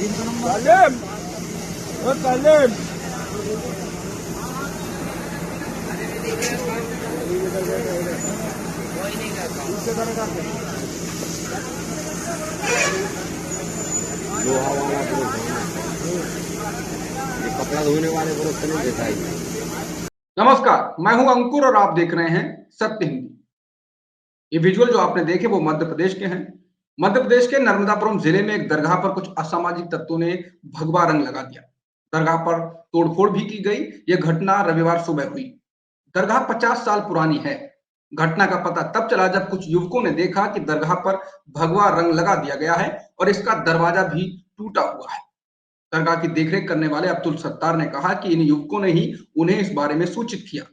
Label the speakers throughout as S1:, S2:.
S1: Salim! O Salim!
S2: लोहा वाला पुरुष ये कपड़ा धोने वाले पुरुष को नहीं देखा है।
S3: नमस्कार, मैं हूं अंकुर और आप देख रहे हैं सत्य हिंदी। ये विजुअल जो आपने देखे वो मध्य प्रदेश के हैं। मध्य प्रदेश के नर्मदापुरम जिले में एक दरगाह पर कुछ असामाजिक तत्वों ने भगवा रंग लगा दिया। दरगाह पर तोड़फोड़ भी की गई। यह घटना रविवार सुबह हुई। दरगाह 50 साल पुरानी है। घटना का पता तब चला जब कुछ युवकों ने देखा कि दरगाह पर भगवा रंग लगा दिया गया है और इसका दरवाजा भी टूटा हुआ है। दरगाह की देखरेख करने वाले अब्दुल सत्तार ने कहा कि इन युवकों ने ही उन्हें इस बारे में सूचित किया।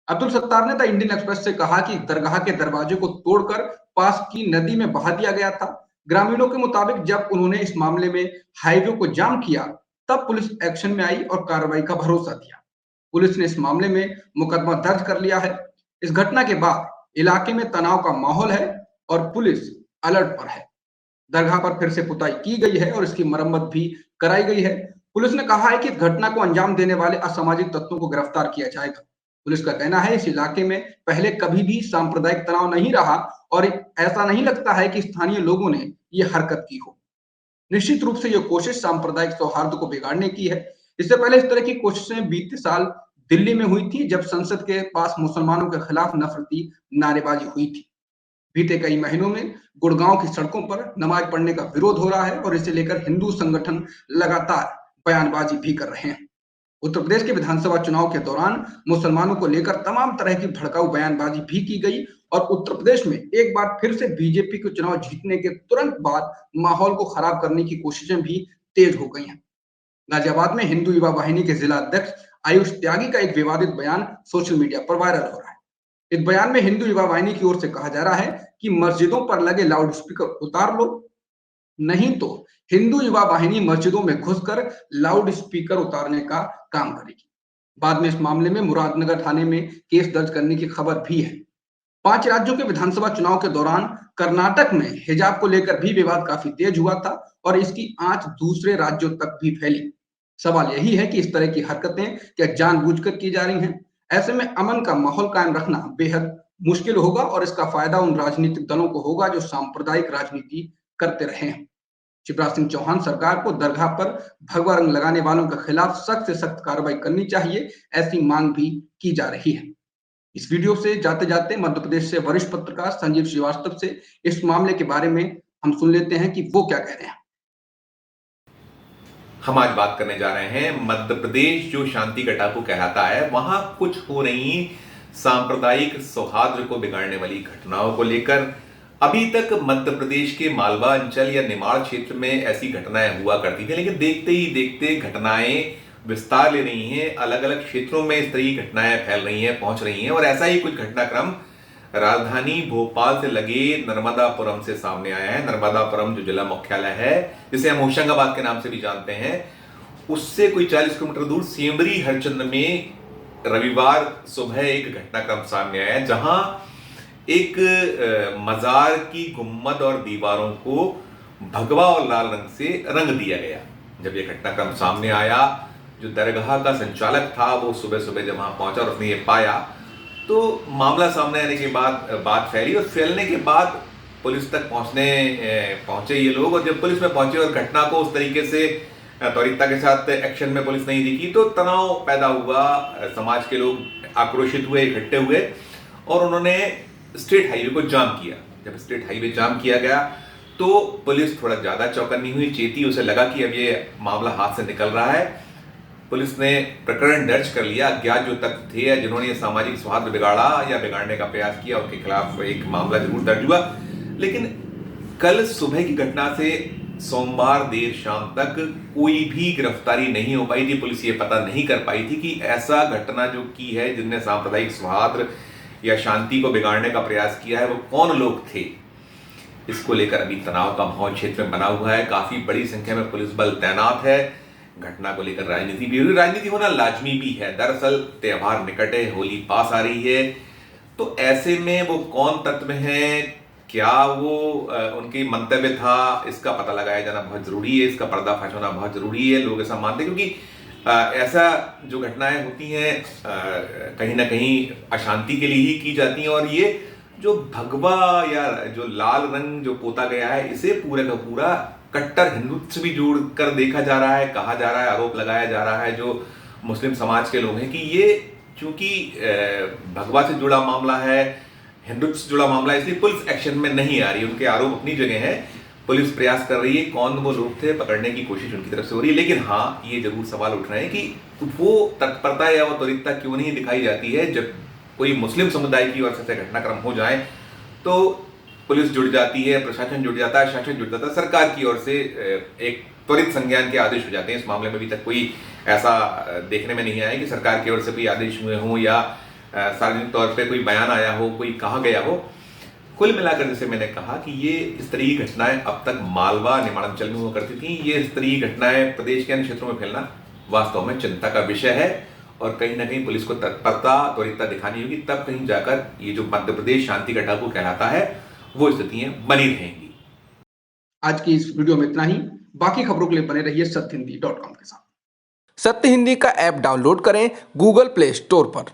S3: अब्दुल सत्तार ने द इंडियन एक्सप्रेस से कहा कि दरगाह के दरवाजे को तोड़कर पास की नदी में बहा दिया गया था। ग्रामीणों के मुताबिक जब उन्होंने इस मामले में हाईवे को जाम किया तब पुलिस एक्शन में आई और कार्रवाई का भरोसा दिया। पुलिस ने इस मामले में मुकदमा दर्ज कर लिया है। इस घटना के बाद इलाके में तनाव का माहौल है और पुलिस अलर्ट पर है। दरगाह पर फिर से पुताई की गई है और इसकी मरम्मत भी कराई गई है। पुलिस ने कहा है कि इस घटना को अंजाम देने वाले असामाजिक तत्वों को गिरफ्तार किया जाएगा। पुलिस का कहना है इस इलाके में पहले कभी भी सांप्रदायिक तनाव नहीं रहा और ऐसा नहीं लगता है कि स्थानीय लोगों ने ये हरकत की हो। निश्चित रूप से ये कोशिश सांप्रदायिक सौहार्द को बिगाड़ने की है। इससे पहले इस तरह की कोशिशें बीते साल दिल्ली में हुई थी जब संसद के पास मुसलमानों के खिलाफ नफरती नारेबाजी हुई थी। बीते कई महीनों में गुड़गांव की सड़कों पर नमाज पढ़ने का विरोध हो रहा है और इसे लेकर हिंदू संगठन लगातार बयानबाजी भी कर रहे हैं। उत्तर प्रदेश के विधानसभा चुनाव के दौरान मुसलमानों को लेकर तमाम तरह की भड़काऊ बयानबाजी भी की गई और उत्तर प्रदेश में एक बार फिर से बीजेपी को चुनाव जीतने के तुरंत बाद माहौल को खराब करने की कोशिशें भी तेज हो गई हैं। गाजियाबाद में हिंदू युवा वाहिनी के जिला अध्यक्ष आयुष त्यागी का एक विवादित बयान सोशल मीडिया पर वायरल हो रहा है। इस बयान में हिंदू युवा वाहिनी की ओर से कहा जा रहा है कि मस्जिदों पर लगे लाउड स्पीकर उतार लो, नहीं तो हिंदू युवा वाहिनी मस्जिदों में घुसकर लाउड स्पीकर उतारने का काम करेगी। बाद में इस मामले में मुरादनगर थाने में केस दर्ज करने की खबर भी है। 5 राज्यों के विधानसभा चुनाव के दौरान कर्नाटक में हिजाब को लेकर भी विवाद काफी तेज हुआ था और इसकी आंच दूसरे राज्यों तक भी फैली। सवाल यही है कि इस तरह की हरकतें क्या जानबूझकर की जा रही हैं? ऐसे में अमन का माहौल कायम रखना बेहद मुश्किल होगा और इसका फायदा उन राजनीतिक दलों को होगा जो सांप्रदायिक राजनीति करते रहे हैं। शिवराज सिंह चौहान सरकार को दरगाह पर भगवा रंग लगाने वालों के खिलाफ सख्त से सख्त कार्रवाई करनी चाहिए, ऐसी मांग भी की जा रही है। इस वीडियो से जाते जाते मध्य प्रदेश से वरिष्ठ पत्रकार संजीव श्रीवास्तव से इस मामले के बारे में हम सुन लेते हैं कि वो क्या कह रहे हैं।
S4: हम आज बात करने जा रहे हैं मध्य प्रदेश जो शांति का टापू कहलाता है, वहां कुछ हो रही सांप्रदायिक सौहार्द को बिगाड़ने वाली घटनाओं को लेकर। अभी तक मध्य प्रदेश के मालवा अंचल या निमाड़ क्षेत्र में ऐसी घटनाएं हुआ करती थी, लेकिन देखते ही देखते घटनाएं विस्तार ले रही हैं। अलग अलग क्षेत्रों में इस तरह की घटनाएं फैल रही हैं, पहुंच रही हैं और ऐसा ही कुछ घटनाक्रम राजधानी भोपाल से लगे नर्मदापुरम से सामने आया है। नर्मदापुरम जो जिला मुख्यालय है, जिसे हम होशंगाबाद के नाम से भी जानते हैं, उससे कोई 40 किलोमीटर दूर सेमरी हरचंद में रविवार सुबह एक घटनाक्रम सामने आया है, जहां एक मजार की गुम्मद और दीवारों को भगवा और लाल रंग से रंग दिया गया। जब यह घटनाक्रम सामने आया, जो दरगाह का संचालक था वो सुबह सुबह जब वहां पहुंचा और उसने ये पाया तो मामला सामने आने के बाद बात फैली और फैलने के बाद पुलिस तक पहुंचे ये लोग। और जब पुलिस में पहुंचे और घटना को उस तरीके से त्वरितता के साथ एक्शन में पुलिस नहीं दिखी तो तनाव पैदा हुआ। समाज के लोग आक्रोशित हुए, इकट्ठे हुए और उन्होंने स्टेट हाईवे को जाम किया। जब स्टेट हाईवे जाम किया गया तो पुलिस थोड़ा ज्यादा चौकन्नी हुई, चेती, उसे लगा कि अब ये मामला हाथ से निकल रहा है। पुलिस ने प्रकरण दर्ज कर लिया। अज्ञात जो तत्व थे या जिन्होंने ये सामाजिक सौहार्द बिगाड़ा या बिगाड़ने का प्रयास किया, उनके खिलाफ एक मामला जरूर दर्ज हुआ। लेकिन कल सुबह की घटना से सोमवार देर शाम तक कोई भी गिरफ्तारी नहीं हो पाई थी। पुलिस ये पता नहीं कर पाई थी कि ऐसा घटना जो की है, जिनने सांप्रदायिक सौहार्द या शांति को बिगाड़ने का प्रयास किया है, वो कौन लोग थे। इसको लेकर अभी तनाव का माहौल क्षेत्र में बना हुआ है। काफी बड़ी संख्या में पुलिस बल तैनात है। घटना को लेकर राजनीति भी हो रही, राजनीति होना लाजमी भी है। दरअसल त्योहार निकट है, होली पास आ रही है, तो ऐसे में वो कौन तत्व हैं, क्या वो उनकी मंतव्य था, इसका पता लगाया जाना बहुत जरूरी है, इसका पर्दाफाश होना बहुत जरूरी है। लोग ऐसा मानते हैं क्योंकि ऐसा जो घटनाएं होती हैं कहीं ना कहीं अशांति के लिए ही की जाती हैं, और ये जो भगवा या जो लाल रंग जो पोता गया है, इसे पूरे का पूरा कट्टर हिंदुत्व से भी जोड़कर देखा जा रहा है, कहा जा रहा है, आरोप लगाया जा रहा है जो मुस्लिम समाज के लोग हैं कि ये चूंकि भगवा से जुड़ा मामला है, हिंदुत्व से जुड़ा मामला है, इसलिए पुलिस एक्शन में नहीं आ रही। उनके आरोप अपनी जगह है, पुलिस प्रयास कर रही है, कौन वो लोग थे पकड़ने की कोशिश उनकी तरफ से हो रही है। लेकिन हाँ, ये जरूर सवाल उठ रहे हैं कि वो तत्परता या वो त्वरितता क्यों नहीं दिखाई जाती है। जब कोई मुस्लिम समुदाय की ओर से घटनाक्रम हो जाए तो पुलिस जुड़ जाती है, प्रशासन जुड़ जाता है, शासन जुड़ जाता है, सरकार की ओर से एक त्वरित संज्ञान के आदेश हो जाते हैं। इस मामले में अभी तक कोई ऐसा देखने में नहीं आया कि सरकार की ओर से कोई आदेश हुए हों या सार्वजनिक तौर पे कोई बयान आया हो, कोई कहा गया हो। कुल मिलाकर जैसे मैंने कहा कि ये इस तरह की घटनाएं अब तक मालवा निमाड़ांचल में हुआ करती थी, ये इस तरह की घटनाएं प्रदेश के अन्य क्षेत्रों में फैलना वास्तव में चिंता का विषय है, और कहीं ना कहीं पुलिस को तत्परता त्वरितता दिखानी होगी, तब कहीं जाकर ये जो मध्य प्रदेश शांति का टापू कहलाता है वो स्थितियां बनी रहेंगी।
S3: आज की इस वीडियो में इतना ही। बाकी खबरों के लिए बने रहिए सत्यहिंदी.com के साथ।
S5: सत्य हिंदी का ऐप डाउनलोड करें गूगल प्ले स्टोर पर।